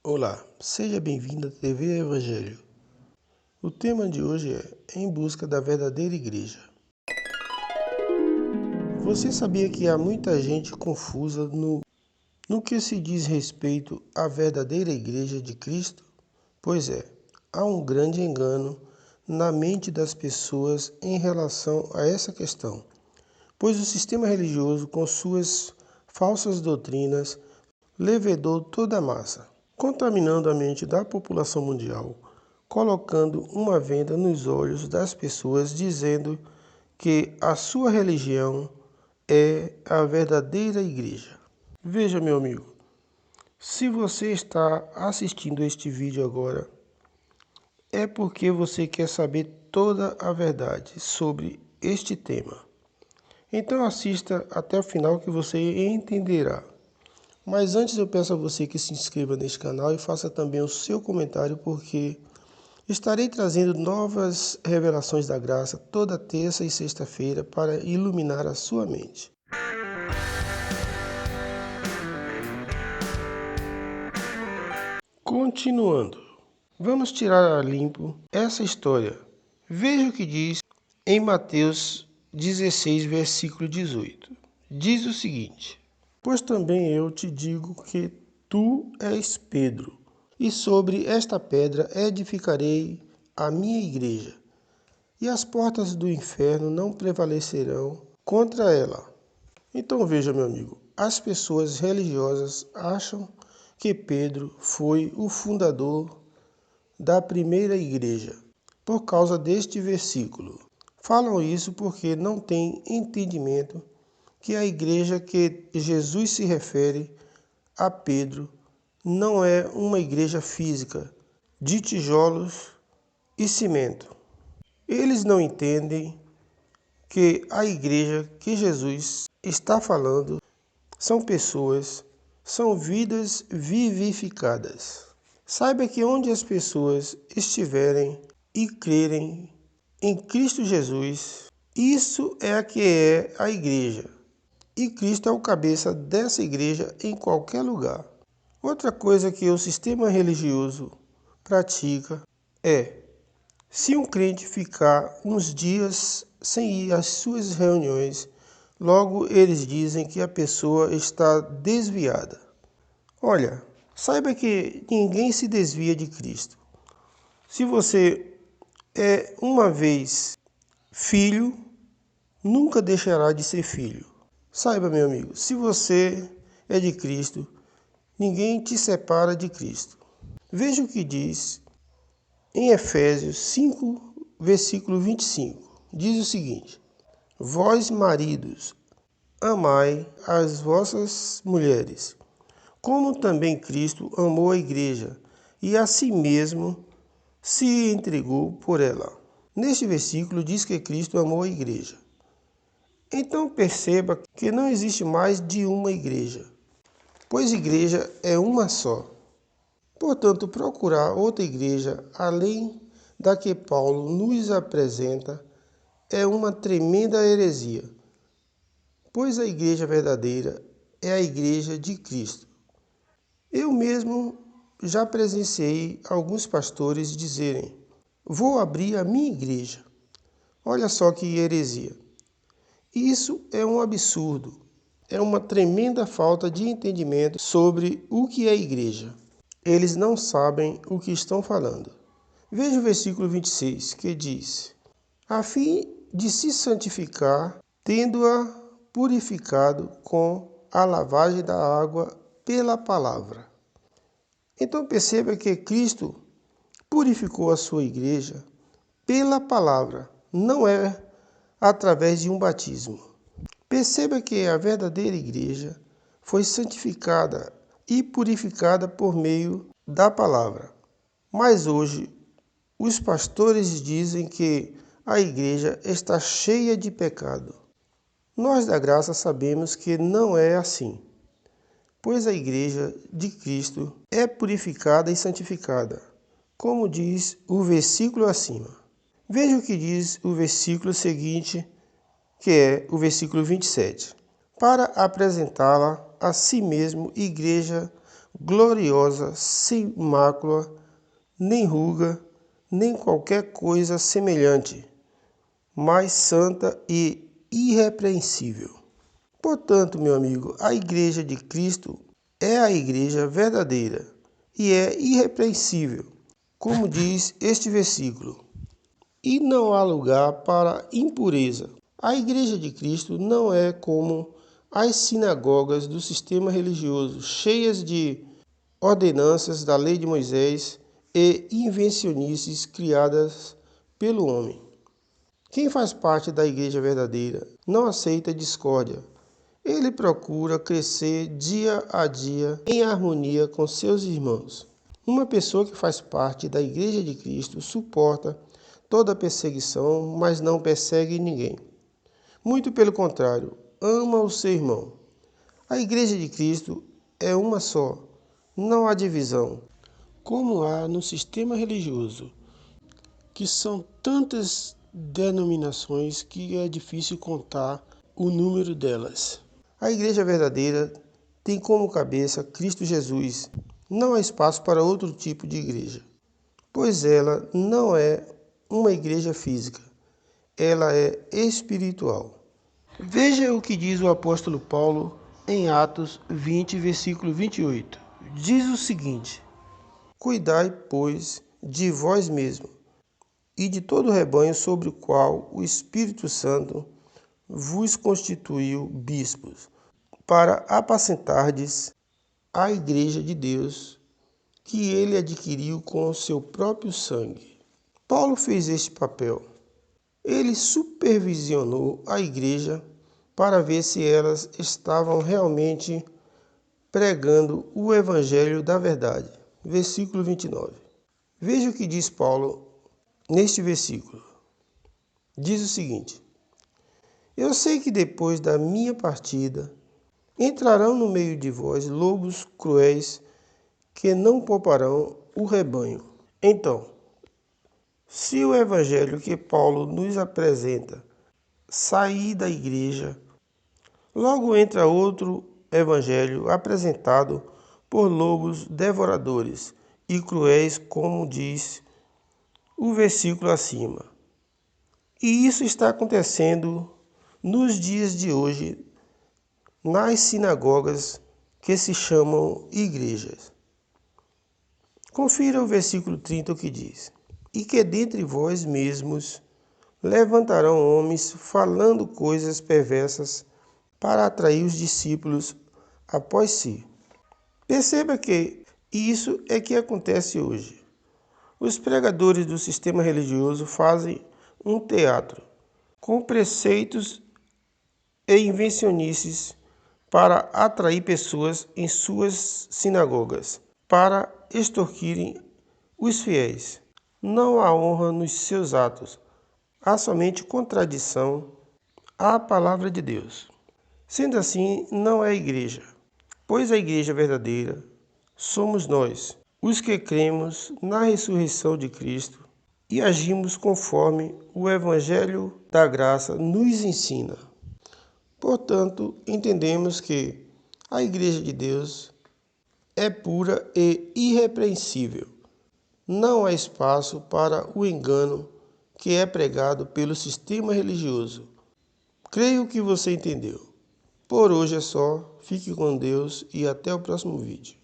Olá, seja bem-vindo à TV Evangelho. O tema de hoje é Em Busca da Verdadeira Igreja. Você sabia que há muita gente confusa no que se diz respeito à verdadeira Igreja de Cristo? Pois é, há um grande engano na mente das pessoas em relação a essa questão, pois o sistema religioso, com suas falsas doutrinas, levedou toda a massa, contaminando a mente da população mundial, colocando uma venda nos olhos das pessoas, dizendo que a sua religião é a verdadeira igreja. Veja, meu amigo, se você está assistindo este vídeo agora, é porque você quer saber toda a verdade sobre este tema. Então assista até o final que você entenderá. Mas antes eu peço a você que se inscreva neste canal e faça também o seu comentário, porque estarei trazendo novas revelações da graça toda terça e sexta-feira para iluminar a sua mente. Continuando, vamos tirar a limpo essa história. Veja o que diz em Mateus 16, versículo 18. Diz o seguinte: Pois também eu te digo que tu és Pedro, e sobre esta pedra edificarei a minha igreja, e as portas do inferno não prevalecerão contra ela. Então veja, meu amigo, as pessoas religiosas acham que Pedro foi o fundador da primeira igreja, por causa deste versículo. Falam isso porque não têm entendimento que a igreja que Jesus se refere a Pedro não é uma igreja física de tijolos e cimento. Eles não entendem que a igreja que Jesus está falando são pessoas, são vidas vivificadas. Saiba que onde as pessoas estiverem e crerem em Cristo Jesus, isso é a que é a igreja. E Cristo é o cabeça dessa igreja em qualquer lugar. Outra coisa que o sistema religioso pratica é, se um crente ficar uns dias sem ir às suas reuniões, logo eles dizem que a pessoa está desviada. Olha, saiba que ninguém se desvia de Cristo. Se você é uma vez filho, nunca deixará de ser filho. Saiba, meu amigo, se você é de Cristo, ninguém te separa de Cristo. Veja o que diz em Efésios 5, versículo 25. Diz o seguinte: Vós, maridos, amai as vossas mulheres, como também Cristo amou a igreja e a si mesmo se entregou por ela. Neste versículo diz que Cristo amou a igreja. Então perceba que não existe mais de uma igreja, pois igreja é uma só. Portanto, procurar outra igreja além da que Paulo nos apresenta é uma tremenda heresia, pois a igreja verdadeira é a igreja de Cristo. Eu mesmo já presenciei alguns pastores dizerem: vou abrir a minha igreja. Olha só que heresia. Isso é um absurdo, é uma tremenda falta de entendimento sobre o que é igreja. Eles não sabem o que estão falando. Veja o versículo 26, que diz: a fim de se santificar, tendo-a purificado com a lavagem da água pela palavra. Então perceba que Cristo purificou a sua igreja pela palavra, não é através de um batismo. Perceba que a verdadeira igreja foi santificada e purificada por meio da palavra. Mas hoje, os pastores dizem que a igreja está cheia de pecado. Nós da graça sabemos que não é assim, pois a igreja de Cristo é purificada e santificada, como diz o versículo acima. Veja o que diz o versículo seguinte, que é o versículo 27. Para apresentá-la a si mesmo igreja gloriosa, sem mácula, nem ruga, nem qualquer coisa semelhante, mas santa e irrepreensível. Portanto, meu amigo, a Igreja de Cristo é a Igreja verdadeira e é irrepreensível, como diz este versículo. E não há lugar para impureza. A Igreja de Cristo não é como as sinagogas do sistema religioso, cheias de ordenanças da lei de Moisés e invencionices criadas pelo homem. Quem faz parte da Igreja verdadeira não aceita discórdia. Ele procura crescer dia a dia em harmonia com seus irmãos. Uma pessoa que faz parte da Igreja de Cristo suporta toda perseguição, mas não persegue ninguém. Muito pelo contrário, ama o seu irmão. A Igreja de Cristo é uma só, não há divisão, como há no sistema religioso, que são tantas denominações que é difícil contar o número delas. A Igreja verdadeira tem como cabeça Cristo Jesus. Não há espaço para outro tipo de igreja, pois ela não é uma igreja física, ela é espiritual. Veja o que diz o apóstolo Paulo em Atos 20, versículo 28. Diz o seguinte: Cuidai, pois, de vós mesmos e de todo o rebanho sobre o qual o Espírito Santo vos constituiu bispos, para apacentardes a igreja de Deus, que ele adquiriu com o seu próprio sangue. Paulo fez este papel. Ele supervisionou a igreja para ver se elas estavam realmente pregando o evangelho da verdade. Versículo 29. Veja o que diz Paulo neste versículo. Diz o seguinte: Eu sei que depois da minha partida entrarão no meio de vós lobos cruéis que não pouparão o rebanho. Então, se o evangelho que Paulo nos apresenta sair da igreja, logo entra outro evangelho apresentado por lobos devoradores e cruéis, como diz o versículo acima. E isso está acontecendo nos dias de hoje nas sinagogas que se chamam igrejas. Confira o versículo 30, o que diz: E que dentre vós mesmos levantarão homens falando coisas perversas para atrair os discípulos após si. Perceba que isso é que acontece hoje. Os pregadores do sistema religioso fazem um teatro com preceitos e invencionices para atrair pessoas em suas sinagogas, para extorquirem os fiéis. Não há honra nos seus atos, há somente contradição à palavra de Deus. Sendo assim, não é igreja, pois a igreja verdadeira somos nós, os que cremos na ressurreição de Cristo e agimos conforme o Evangelho da Graça nos ensina. Portanto, entendemos que a Igreja de Deus é pura e irrepreensível. Não há espaço para o engano que é pregado pelo sistema religioso. Creio que você entendeu. Por hoje é só. Fique com Deus e até o próximo vídeo.